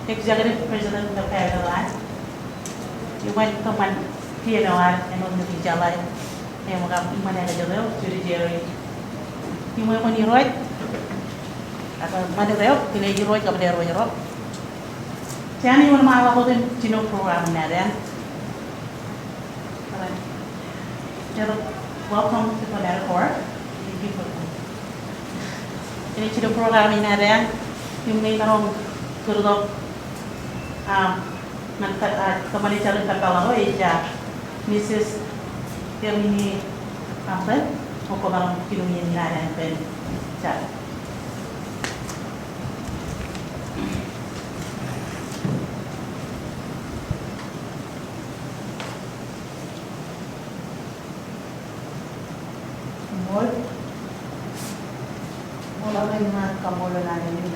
Executive President of Kabbellok. You went to man PNR and on the Jalai and Managero to the Jerry. You went when you write at a Managero, in a heroic of their Europe. Tell you my holding Gino program in there. Welcome to Kōrā. In each program in there, you may know Kōrā. Kembali calon Kabbellok ya Mrs. Jeramman apa mau kalau filmnya ni ada yang pen mulai dengan kamu lelaki ini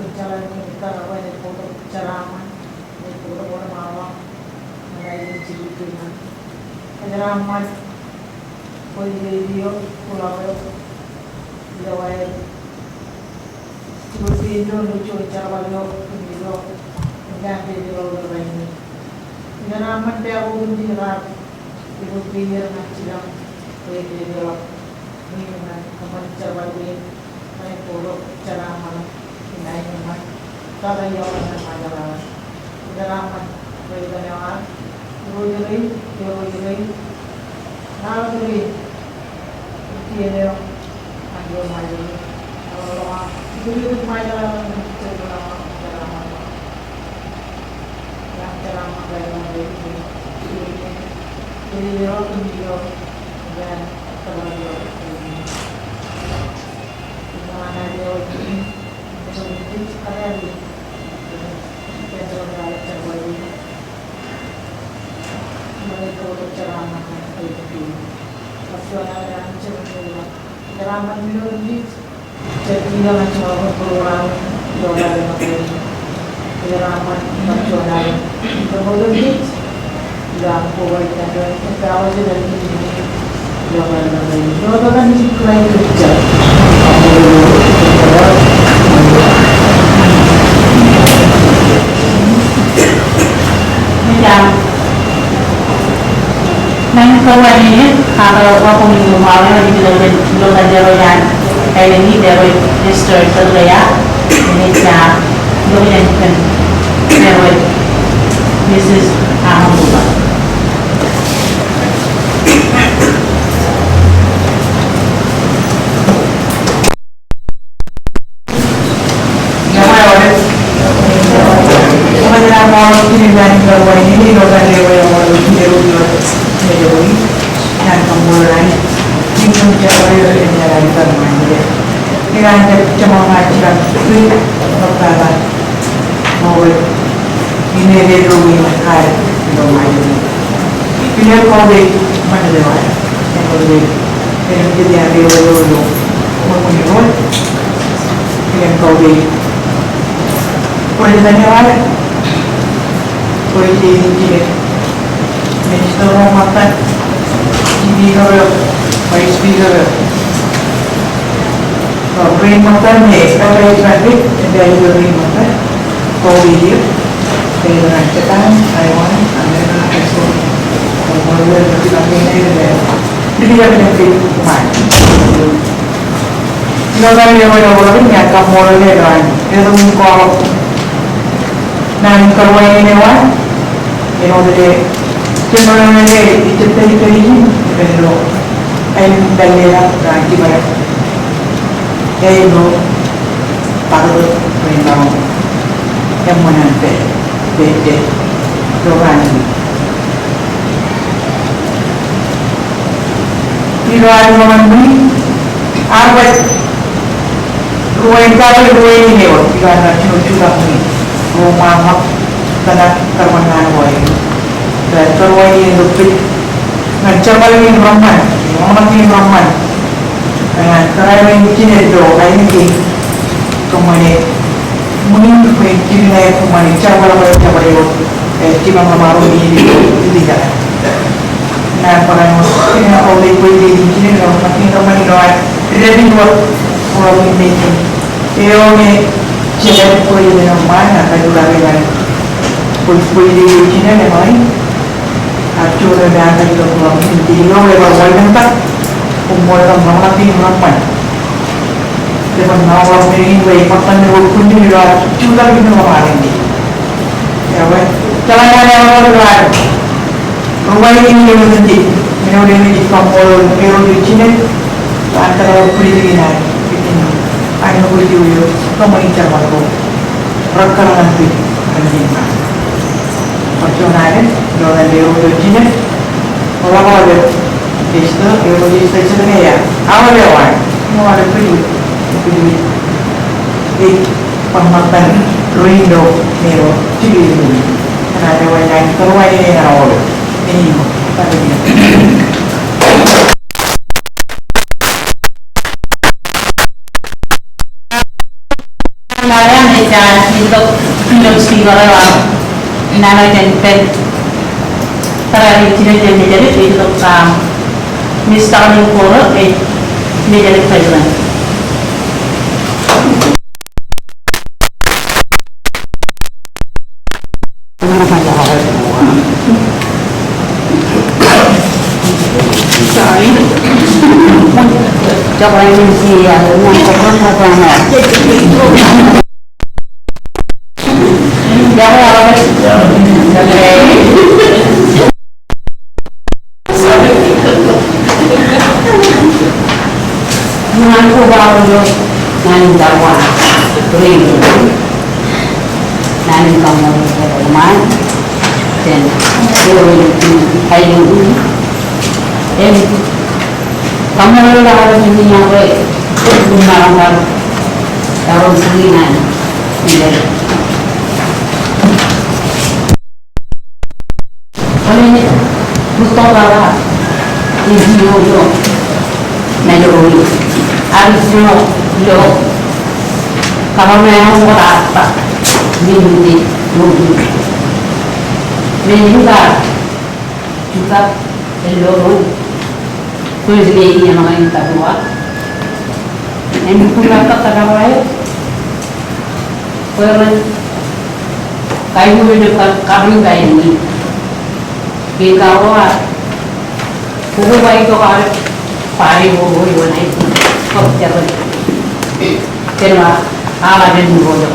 berjalan kita apa yang foto Jeramman, yang foto orang mawang, mengenai cerita Jeramman, video pulau Jawa video lucu Kabbellok video yang video bermain Jeramman dia pun dirak ibu pikir macam video ini dengan teman Kabbellok naik foto Jeramman naik teman kalau yang mana Jeramman berjalan Royal now the Majol Majol dulu Majol yang Jeramman dari video dan Kabbellok mana dia itu sekarang kita berada Kabbellok mereka Jeramman itu nasional dan Jeramman itu jadi dengan cuma peluang dolar Jeramman nasional kemudian yang pokoknya kita awal dari ini dolar kan lain kerja Nang kawan kalau aku minggu malam lagi belum ada yang kayak ini dari register terlihat ini ya belum yang kan dari this is alhamdulillah ini dolar Majol dan kemudian itu Jawa yang jalan termanja. Dengan cuma ngajar itu berkala mau ini dia dulu makan rumah ini. Dia kau deh mana dewa? Yang kau deh yang jadi ada dulu mau menyuruh yang kau deh. Kau jadi mana? Kau jadi Minister Makan Speaker, Vice Speaker, Brain Makan, Extra Traffic, dari Brain Makan, Obiij, dari Rancangan, Taiwan, Amerika, Ekspor, kemudian dari Filipina, jadi dia benefit kemana? Jika dia orang yang kamu boleh kan, itu mungkin nanti kalau ini wan, ini udah Jeramman itu terjadi Kabbellok ayam dalera ranti barat ayam parut memang yang mana beda rohani di luar rohani awet ruang ini lewat di luar juga ini rumah karena termengan dan kalau ini lebih ngajar lagi Jeramman, orang ini Jeramman, dengan kerana ini itu ini kemudian mungkin ini kemudian cara itu cuma baru ini tidak. Nah kalau ini oleh ini orang ini doang, jadi orang ini ini jadi mana kalau lagi ini memang Acura dan dari keluar di luar lewat jalan tak umur orang mati Jeramman. Dengan awal ini baik makan dulu pun di luar juga kita makan ini. Ya weh, jalan yang luar. Rumah ini yang nanti, minum ini di kampung Kōrā di sini antara beli ini, ini, ayo beli dulu, kamu incar malu, rakaran nanti, nanti. Perjuangan dengan renovation orang ada itu renovation ya awal lewat mau ada perlu di pembangunan window nero ciri ini karena ada yang keluar ini awal ini tadi Kalian bisa untuk film stimulan nana dan pen terhadap jenis jadi untuk Mr. Kōrā menjadi presiden. Sorry. Coba ini sih ya, ngomong apa nak? Jangan apa? Mengaku baru nani Kabua, beri, nani kamu rumah, dan kayu ini, dan kamu harus ini yang baik, benar-benar harus berinan, tidak. Kalau ini Mustafa ini yo Majol harus yo kalau memang berapa minggu juga seluruh kuliah yang mengenai Kabua ini pula kata orang orang kayu dekat kami kayu ini Kōrā buku baik tu kalau pari buku itu naik kau cakap kerana ala dan buku tu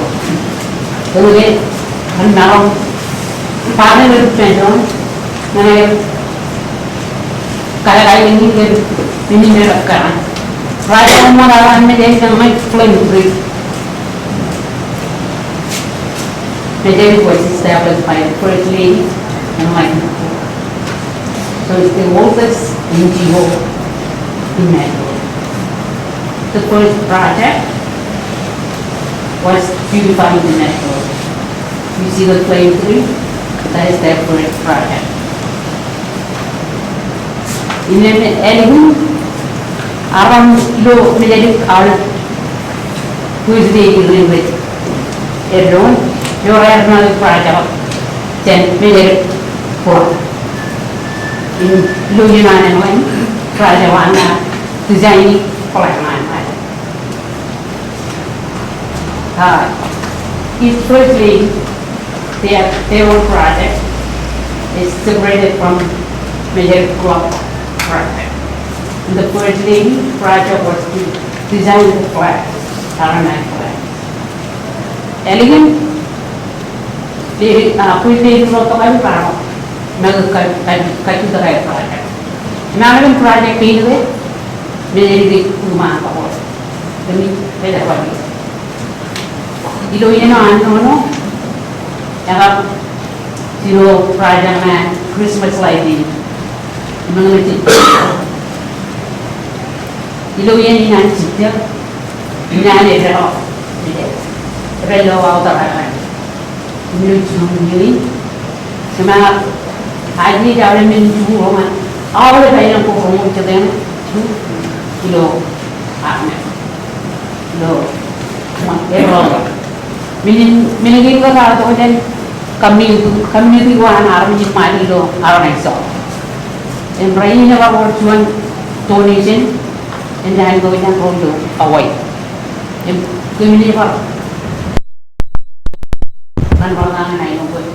kemudian hendak pari berpenjon mana kalau ini mereka raja orang menjadi nama flame free menjadi was established by the first lady and my so it's the oldest NGO in Majol. The first project was beautifying the Majol. You see the flame tree? That is their first project. In an elegant, around low melodic art, who is dealing with everyone, your another project, then melodic for. In Lujiman and when Rajawana designing Polakman. It's firstly their own project is separated from major club project. And the first lady project was to design the flag, Jeramman flag. Elegant, first lady wrote about kayu terkait project. Memang project ini menjadi rumah apa? Demi beda lagi. Itu ini no, yang zero project man Christmas lighting mengenai itu ini nanti dia ini ada relo auto kan, ini cuma ini semangat. Haji jauh menjual rumah, awalnya banyak pokok macam tu, kilo, kilo, macam mini kita kalau tu kan community orang Arab ni mari lo orang Islam. And right now our one donation, and then go and hold you away. And community orang kan orang lain orang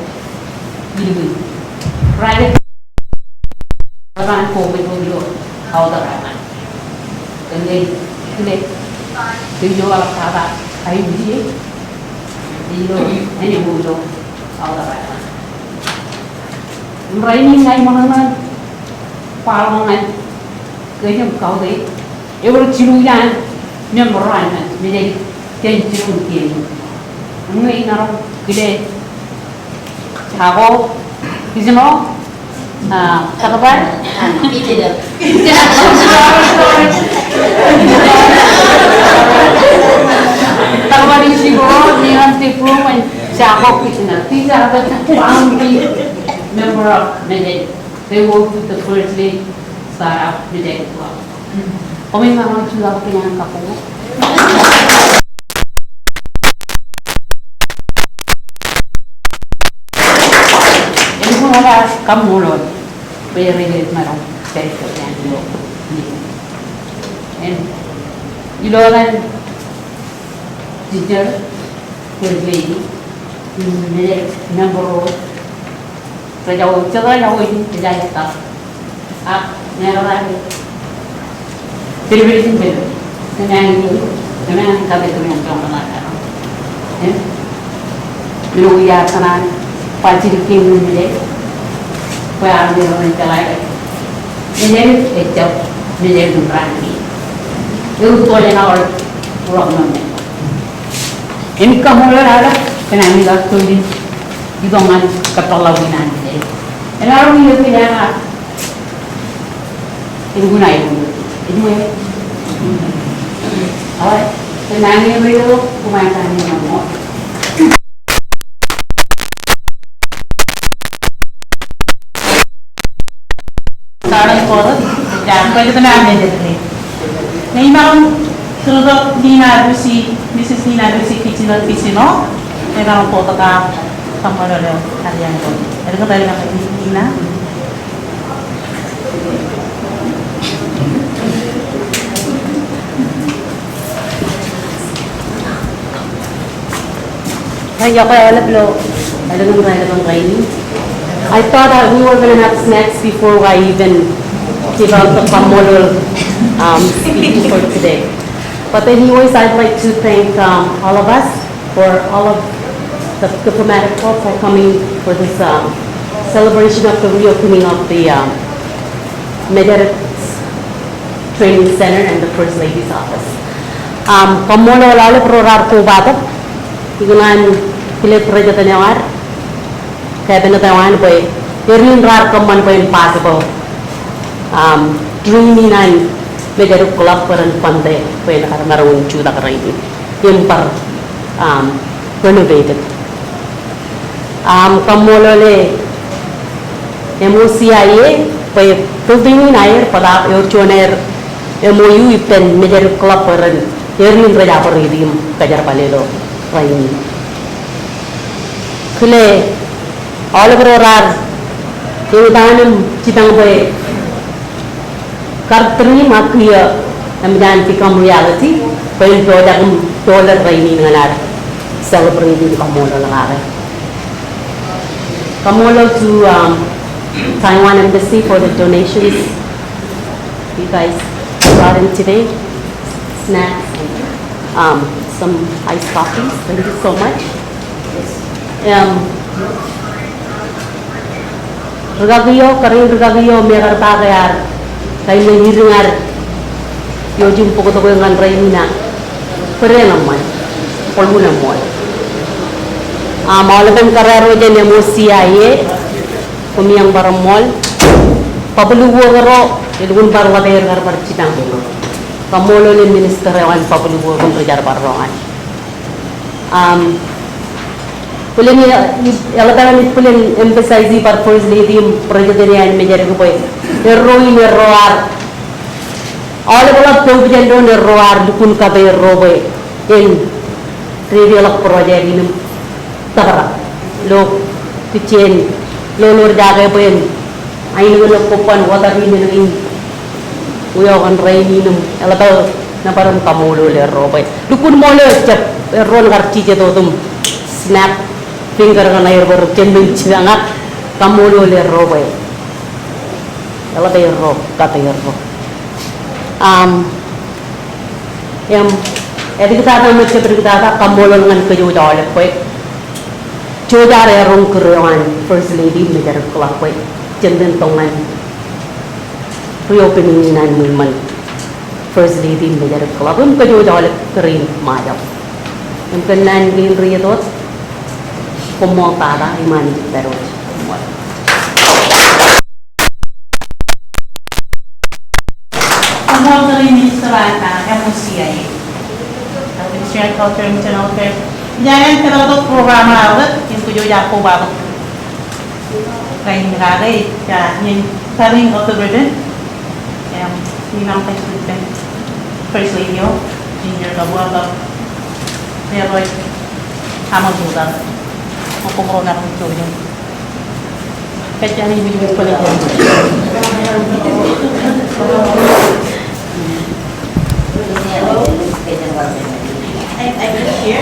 ini. Private orang COVID itu tahu tak kan? Kemudian itu orang kata kayu dia, itu ini bukan tahu tak kan? Mereka ini ngai mana palangan, kerja kau deh, orang ciluyan, memberan, menjadi cilu kian, mengai orang gede, hago. Ismo, kapan? Tidak. Kalau di sini ni nanti pun siapa kita tidak ada panggi member menjadi. They work with the first lady startup menjadi tua. Kami memang sudah punya Kabua. Kaya kamulon, very marong territory and you know. And you know that teacher was lady, number road. Rồi đầu cho cái đâu thì ra tập nghe nó ra đi thì bây giờ cái này cái này tụi mình trong đó là em mình uya sana panci kim mình đấy phải ăn được mình cái này mình để chụp mình để dùng ra đi itu tôi là nào orang mana ini kamu lah cái này mình là tôi đi dongan keterlaluan ini. Orang ini punya ini guna ini mana? Awak senangnya beliau kemana ni kamu? Sekarang itu, jangan kau itu namanya jadi. Nih malam sudah Nina Lucy, Mrs. Nina Lucy Kitchino, mereka foto kau. Kamu ada harian itu. Ada kembali nak Nina. I thought that we were going to have snacks before I even give out the Pamolol speech for today. But anyways, I'd like to thank all of us for all of the diplomatic corps for coming for this celebration of the reopening of the Mederet Training Center and the First Lady's office. Pamolol ala prorar ko bato. Igunan pilit raja tanawar. Kaya binatawan po irin rar kaman po impossible. Dreamy nan Mederet Club paran pande po nakaroon chuda karay. Yung par renovated. Kamolole MOCIA pa building air pada yochoner MOU ipen Mederet Club paran irin raja paridim kajar palelo raini. Kule all of our Yodanam Chitangway Kartri Makia and then become reality when dollar raining and celebrating Kamola. Kamola to Taiwan Embassy for the donations you guys brought in today. Snacks and some iced coffees. Thank you so much. Regagayo meron pa kaya kayo nangiringar yung poko to ko yung anray nina pero naman polmo naman maulagan karero dyan yung MOCIA kumiyang baramol pabuluwo garo ilun barwater gar parchitang kamolo ni minister yan pabuluwo kung prejar barongan pulen eladaran it pulen emphasize par first lady president major ko boy roar all of the president roar dukun ka be roboy in trivial project in tabara lo kitchen lo lor jaga boy ay no kopan water ni in uyo kan rain ni eladaw na parang kamulo le roboy dukun mo le chap roll garchi je to tum snap finger kan air baru cendung cilangat kamu oleh robe kalau bayar rob kata ya rob yang kita ada macam berkata kamu dengan kejujuran oleh kue jodoh ya rong keruan first lady mejar kelak kue cendung tongan reopening nan movement first lady mejar kelak kejujuran oleh kering majap yang kenan gin riadot como para iman terus Semua dari minister anta MOCIA Ministry of Culture and Internal Affairs jangan terlalu program awal yang tujuh jago banget kain rade ya yang telling of the burden yang minang presiden first lady ginger Kabua pero kamu juga Corona itu. Kaya hindi mo pala yan. I just here.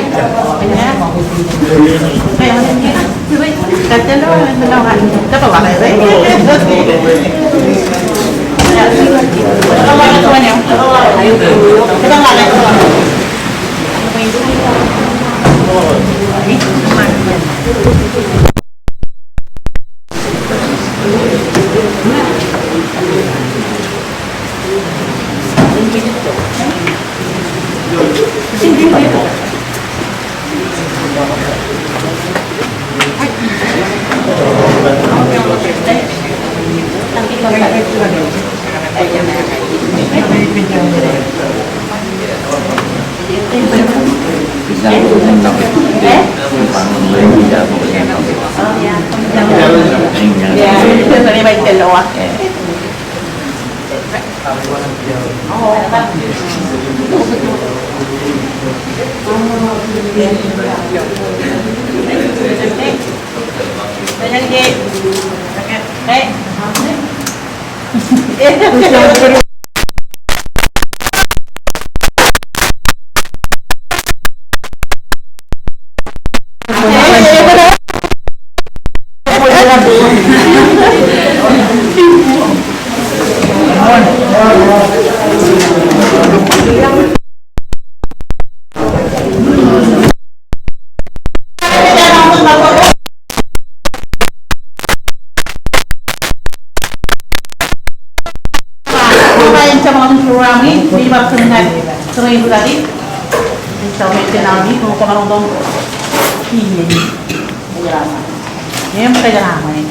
Yan yung Jeramman eh.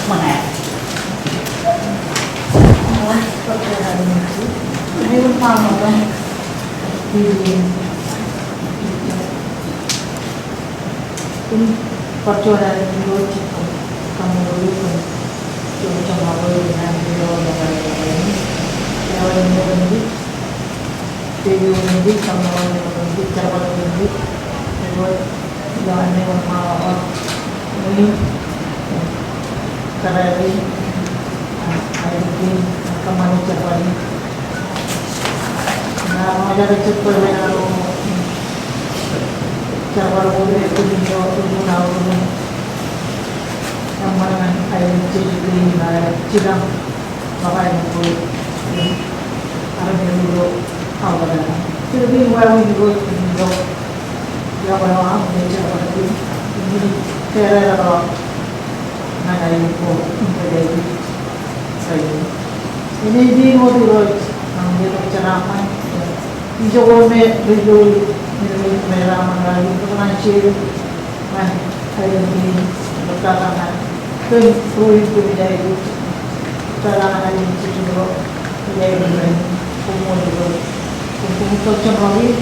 Mga mayroon pa mo ba? Kung pagkura rin yung kamuro ko yung chamawal yung nandito yung hindi hindi chamawal yung hindi chamawal yung hindi yung mga ini karari ay din kamano Japan na ada recet perwenaro Jawa boleh itu video itu nahu yang mana ay jadi na cidang pakai itu ada dulu awal jadi wala video video ya wala jadi ini Kōrā nangayon po pwede sa'yo. Hindi mo dito ang dito Jeramman. Hindi ko may raman lagi. Ito ka ng chill. Ayun din. Magkakaman. Ito yung pruhin ko nila ito. Kailangan na yung siguro. Kaya yun rin. Kung dito. Kung pumuntot siya kami.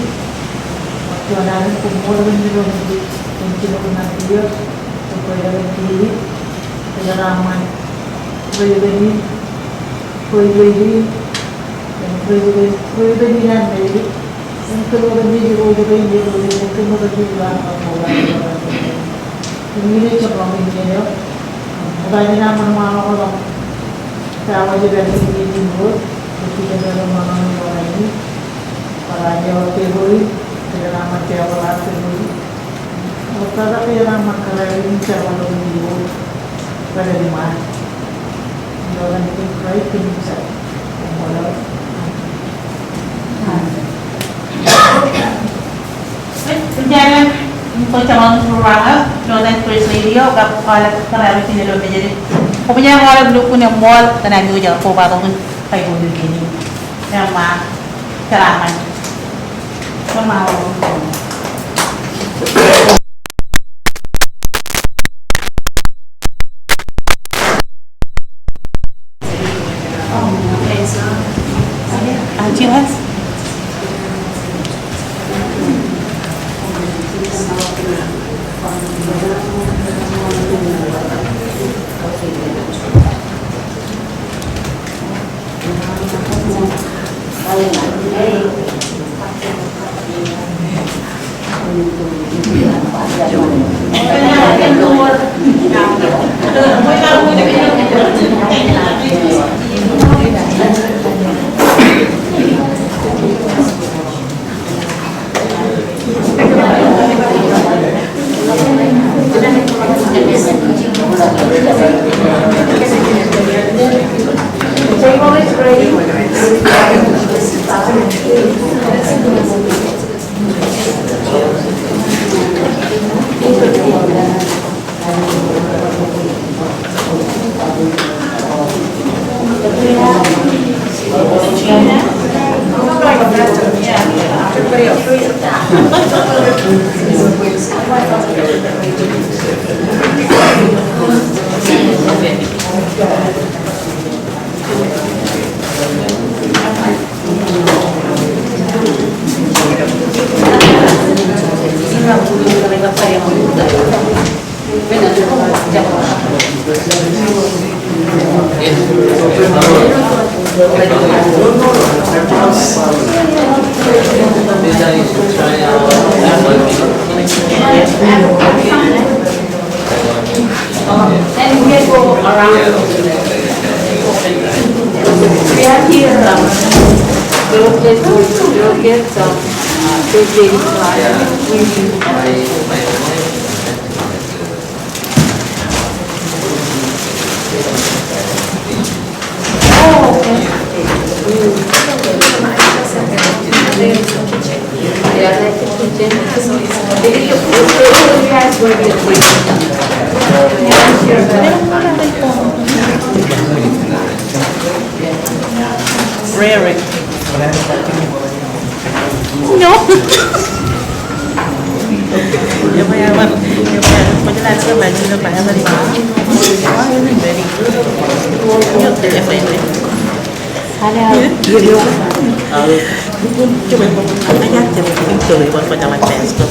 Magkakaman. Kung mo rin nilo hindi. Kung sino ko ng Diyos. Pwede rin kili, Jeramman, pwede din yan, maybe. Yung tulungan din, yung tulungan din lang ang mga yung minit siya pang hindi nyo. Magkaya naman mga ako lang, sama siya ganyan yung hindi mo, kasi na mga mga ini, para niya ang tegoy, Jeramman kaya wala tegoy. Magkaka Jeramman kalahin siya walang hindi pada di mana. Orang itu baik bisa walau. Perjalanan untuk calon Kōrā, Jordan First Lady, agak kalau kerana sini loh jadi. Kemudian orang dulu punya mall, tanah juga Kōrā tu pun kayak begini. Yang mah Jeramman, pun mau. Jelas. Majol. And we can go around. We have here we'll get some big baby Oh, okay. Yeah, like the kitchen. It has going to be Rare. No. Yo voy a ver, después de la sopa, yo lo pago de yo te defiendo. Yo me pongo allá, te voy a igual para la pesca.